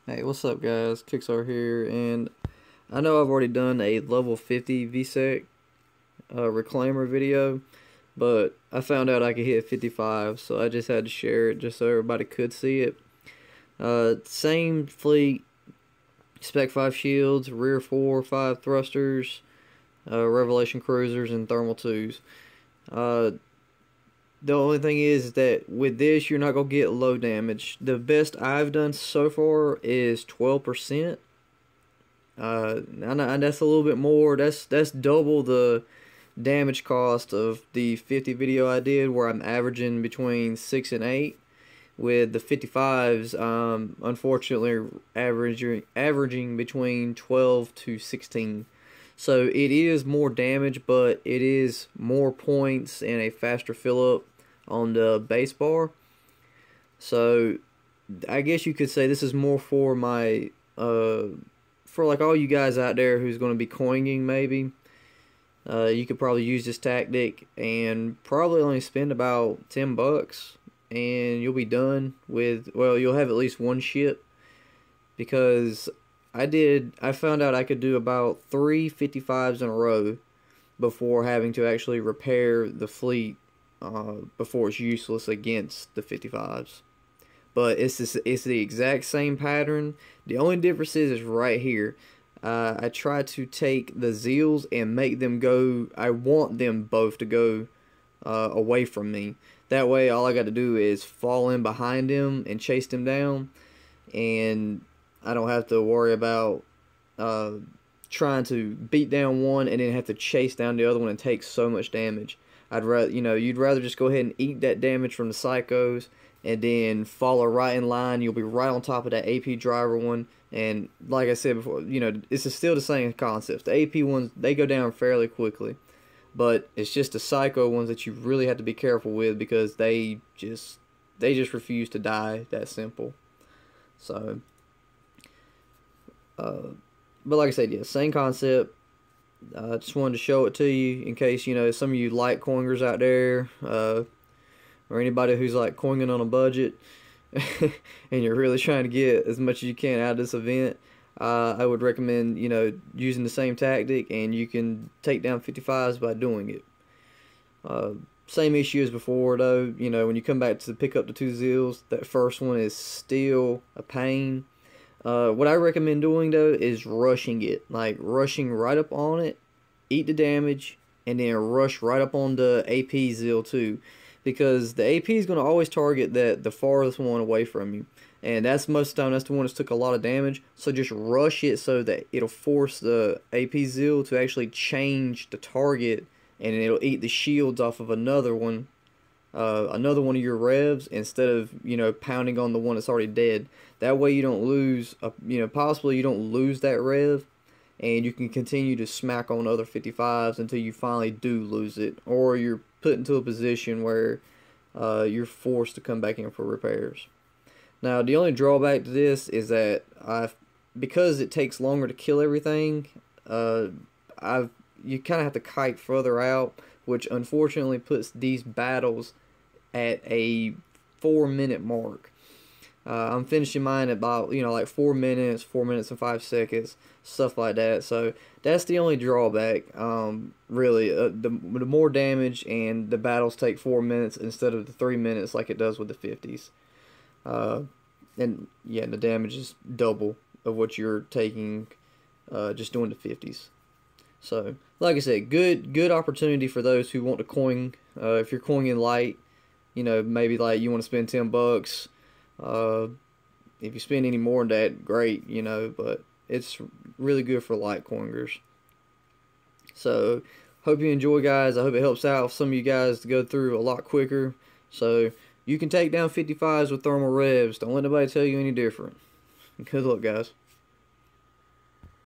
Hey, what's up guys? Kixar here, and I know I've already done a level 50 Vsec Reclaimer video, but I found out I could hit 55, so I just had to share it just so everybody could see it. Same fleet, Spec 5 shields, rear 4-5 thrusters, Revelation cruisers, and thermal 2s. The only thing is that with this, you're not going to get low damage. The best I've done so far is 12%. And that's a little bit more. That's double the damage cost of the 50 video I did, where I'm averaging between 6 and 8. With the 55s, unfortunately, averaging between 12 to 16. So it is more damage, but it is more points and a faster fill up on the base bar. So I guess you could say this is more for my for like all you guys out there who's going to be coining. Maybe you could probably use this tactic and probably only spend about $10 and you'll be done with, well, you'll have at least one ship, because I found out I could do about 3 55s in a row before having to actually repair the fleet before it's useless against the 55s. But it's the exact same pattern. The only difference is right here. I try to take the Zeals and make them go. I want them both to go away from me. That way, all I got to do is fall in behind him and chase them down, and I don't have to worry about trying to beat down one and then have to chase down the other one and take so much damage. I'd rather, you'd rather just go ahead and eat that damage from the psychos and then follow right in line. You'll be right on top of that AP driver one. And like I said before, it's still the same concept. The AP ones, they go down fairly quickly, but it's just the psycho ones that you really have to be careful with, because they just refuse to die. That simple. So, but like I said, yeah, same concept. I just wanted to show it to you in case, some of you Litecoiners out there, or anybody who's like coining on a budget and you're really trying to get as much as you can out of this event. I would recommend, using the same tactic, and you can take down 55s by doing it. Same issue as before, though. When you come back to pick up the 2 Zeals, that first one is still a pain. What I recommend doing, though, is rushing it. Like, rushing right up on it, eat the damage, and then rush right up on the AP Zeal, too. Because the AP is going to always target the farthest one away from you. And that's most of the time, that's the one that's took a lot of damage. So just rush it so that it'll force the AP Zeal to actually change the target, and it'll eat the shields off of another one of your revs, instead of pounding on the one that's already dead. That way you don't lose possibly you don't lose that rev, and you can continue to smack on other 55s until you finally do lose it, or you're put into a position where you're forced to come back in for repairs. Now, the only drawback to this is that because it takes longer to kill everything, you kind of have to kite further out, which unfortunately puts these battles at a 4-minute mark. I'm finishing mine at about, like 4 minutes, 4 minutes and 5 seconds, stuff like that. So that's the only drawback, really. The more damage, and the battles take 4 minutes instead of the 3 minutes like it does with the 50s. And yeah, the damage is double of what you're taking just doing the 50s. So, like I said, good opportunity for those who want to coin. If you're coining light, maybe like you want to spend $10. If you spend any more than that, great, but it's really good for Litecoiners. So, hope you enjoy, guys. I hope it helps out some of you guys to go through a lot quicker. So, you can take down 55s with thermal revs. Don't let nobody tell you any different. Good luck, guys.